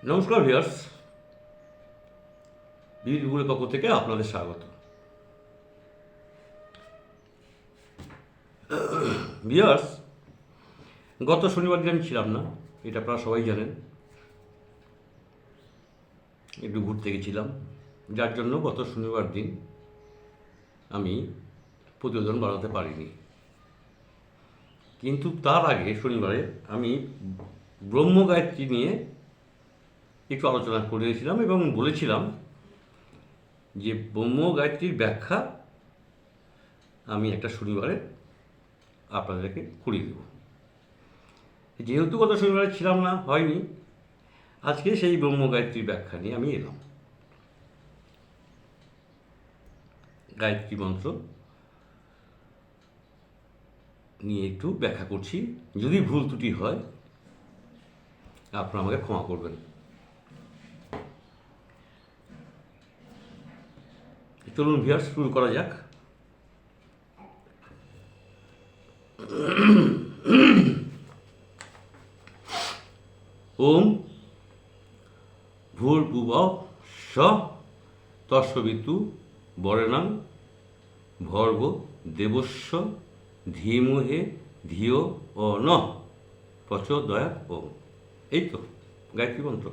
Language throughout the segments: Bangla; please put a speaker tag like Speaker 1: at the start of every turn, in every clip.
Speaker 1: নমস্কার ভিউয়ার্স, বিবিগুলোর পক্ষ থেকে আপনাদের স্বাগত। ভিউয়ার্স, গত শনিবার দিন আমি ছিলাম না, এটা আপনারা সবাই জানেন। একটু ঘুরতে গেছিলাম, যার জন্য গত শনিবার দিন আমি প্রতিবেদন বানাতে পারিনি। কিন্তু তার আগে শনিবারে আমি ব্রহ্মগায়ত্রী নিয়ে একটু আলোচনা করেছিলাম এবং বলেছিলাম যে ব্রহ্মগায়ত্রীর ব্যাখ্যা আমি একটা শনিবারে আপনাদেরকে করিয়ে দেব। যেহেতু গত শনিবারে ছিলাম না, হয়নি, আজকে সেই ব্রহ্মগায়ত্রীর ব্যাখ্যা নিয়ে আমি এলাম। গায়ত্রী মন্ত্র নিয়ে একটু ব্যাখ্যা করছি। যদি ভুল ত্রুটি হয় আপনারা আমাকে ক্ষমা করবেন। চলুন ভিউয়ার্স, শুরু করা যাক। ওম ভূর্ভুবঃ স্বঃ তৎসবিতু বরেণ্যং ভর্গো দেবস্য ধীমহে ধিয়ো নঃ প্রচোদয়াৎ ওম। এই তো গায়ত্রী মন্ত্র।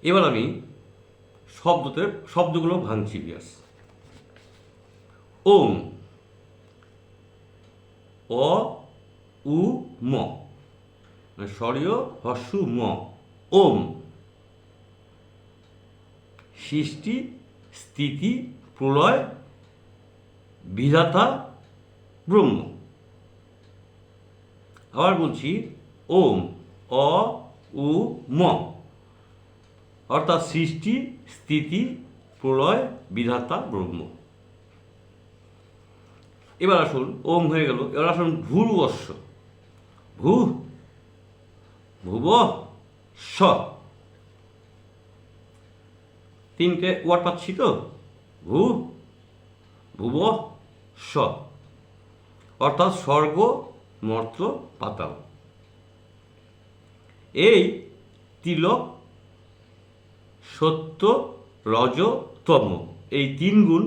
Speaker 1: এবার আমি শব্দগুলো ভাঙছি বিয়াস। ওম, অ উ ম, স্বরীয় হস্য ম। ওম সৃষ্টি স্থিতি প্রলয় বিধাতা ব্রহ্ম। আবার বলছি, ওম, অ উ ম, অর্থাৎ সৃষ্টি স্থিতি প্রলয় বিধাতা ব্রহ্ম। এবার আসুন, ওম হয়ে গেল, এবার আসুন ভূর্বস্ব। ভূ, ভুব, স, তিনটে ওয়ার্ড পাচ্ছি তো। ভূ, ভুব, স, অর্থাৎ স্বর্গ মর্ত্য পাতাল। এই তিলক সত্য রজ তম, এই তিন গুণ,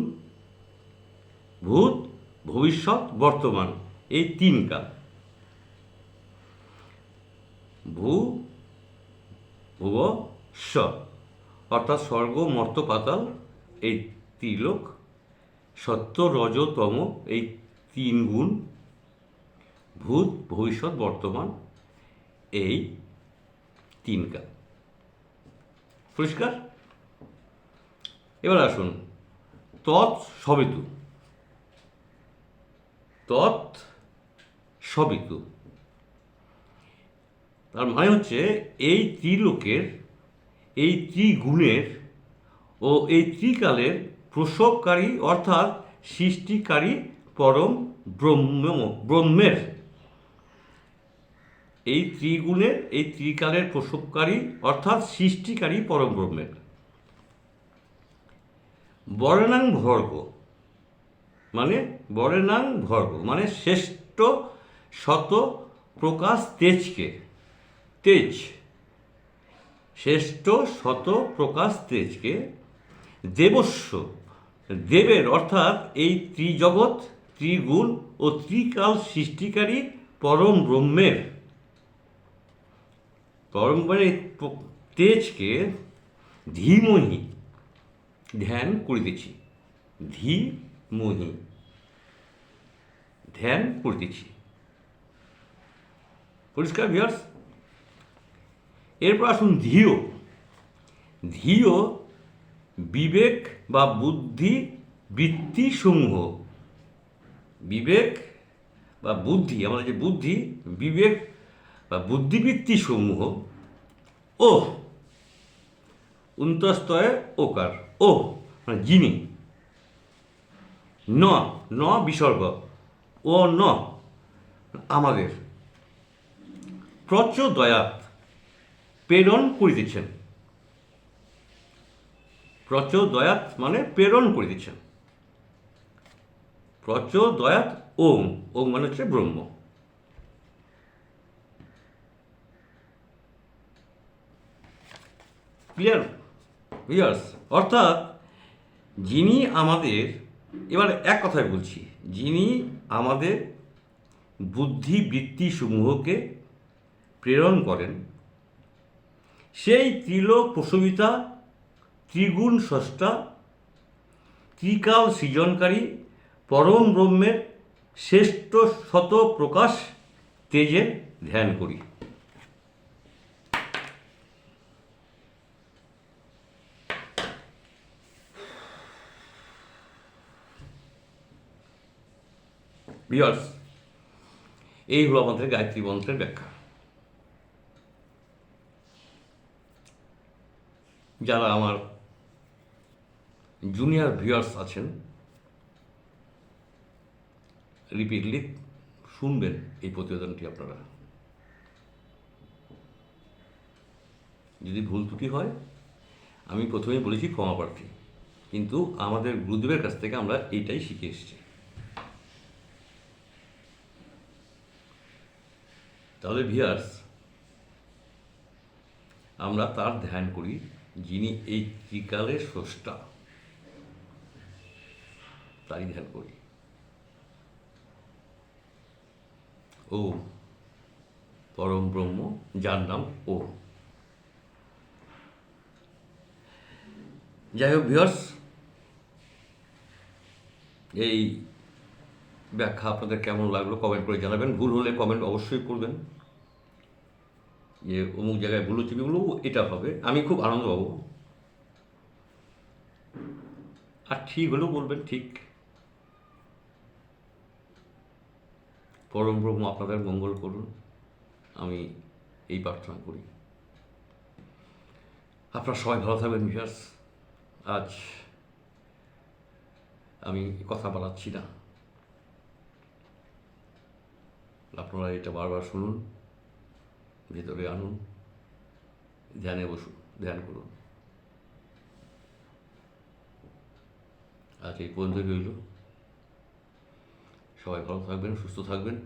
Speaker 1: ভূত ভবিষ্যৎ বর্তমান, এই তিন কাল। ভূ, ভুব, স, অর্থাৎ স্বর্গ মর্ত্য পাতাল, এই ত্রিলোক, সত্য রজ তম, এই তিন গুণ, ভূত ভবিষ্যৎ বর্তমান, এই তিন কাল। পরিষ্কার? এবার আসুন তৎ সবিতু। তৎ সবিতু তার মানে হচ্ছে এই ত্রিলোকের, এই ত্রিগুণের ও এই ত্রিকালের প্রসবকারী অর্থাৎ সৃষ্টিকারী পরম ব্রহ্মের, এই ত্রিগুণের এই ত্রিকালের প্রসবকারী অর্থাৎ সৃষ্টিকারী পরম ব্রহ্মের বরেণ্যং ভর্গ, মানে বরেণ্যং ভর্গ মানে শ্রেষ্ঠ শত প্রকাশ তেজকে, তেজ, শ্রেষ্ঠ শত প্রকাশ তেজকে দেবস্য, দেবের অর্থাৎ এই ত্রিজগৎ ত্রিগুণ ও ত্রিকাল সৃষ্টিকারী পরম ব্রহ্মের, পরম ব্রহ্মের তেজকে ধীমহি ধ্যান করিতেছি। ধীমহি ধ্যান করিতেছি। পরিষ্কার ভিউয়ার্স? এরপর আসুন ধিয়। ধিয় বিবেক বা বুদ্ধি বৃত্তি সমূহ। বিবেক বা বুদ্ধি, আমাদের যে বুদ্ধি, বিবেক বা বুদ্ধিবৃত্তি সমূহ। ও উন্তস্তয়ে ওকার, ও মানে যিনি, ন, ন বিসর্গ, ও ন আমাদের, প্রচোদয়াৎ প্রেরণ করিতেছেন। প্রচোদয়াৎ মানে প্রেরণ করিতেছেন। প্রচোদয়াৎ ওম, ওম মানে হচ্ছে ব্রহ্ম। Clear viewers? অর্থাৎ যিনি আমাদের, এবার এক কথায় বলছি, যিনি আমাদের বুদ্ধি বৃত্তিসমূহকে প্রেরণ করেন, সেই ত্রিলোক প্রসবিতা, ত্রিগুণ স্রষ্টা, ত্রিকাল সৃজনকারী পরম ব্রহ্মের শ্রেষ্ঠ শত প্রকাশ তেজের ধ্যান করি। ভিউয়ার্স, এই হলো আমাদের গায়ত্রী মন্ত্রের ব্যাখ্যা। যারা আমার জুনিয়র ভিউয়ার্স আছেন, রিপিটলি শুনবেন এই প্রতিবেদনটি আপনারা। যদি ভুল ত্রুটি হয়, আমি প্রথমেই বলেছি ক্ষমা প্রার্থী, কিন্তু আমাদের গুরুদেবের কাছ থেকে আমরা এইটাই শিখে এসেছি। তাহলে ভিউয়ার্স, আমরা তার ধ্যান করি যিনি এই ত্রিকালের স্রষ্টা, তাই ধ্যান করি। ওম, পরম ব্রহ্ম, যার নাম ওম। যাই হোক ভিউয়ার্স, এই ব্যাখ্যা আপনাদের কেমন লাগলো কমেন্ট করে জানাবেন। ভুল হলে কমেন্ট অবশ্যই করবেন, যে অমুক জায়গায় ভুল হচ্ছে, বলবো এটা হবে, আমি খুব আনন্দ পাবো। আর ঠিক হলেও বলবেন ঠিক। পরম ব্রহ্ম আপনাদের মঙ্গল করুন, আমি এই প্রার্থনা করি। আপনারা সবাই ভালো থাকবেন ভিউয়ার্স। আজ আমি কথা বাড়াচ্ছি না, আপনারা এটা বারবার শুনুন, ভেতরে আনুন, ধ্যানে বসুন, ধ্যান করুন। আজ এই পর্যন্ত রইল। সবাই ভালো থাকবেন, সুস্থ থাকবেন,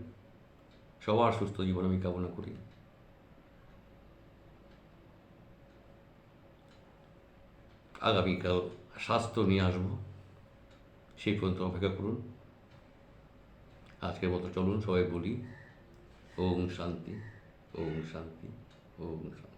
Speaker 1: সবার সুস্থ জীবন আমি কামনা করি। আগামীকাল স্বাস্থ্য নিয়ে আসবো, সেই পর্যন্ত অপেক্ষা করুন। আজকের মতো চলুন সবাই বলি ওম শান্তি, ওম শান্তি, ওম শান্তি।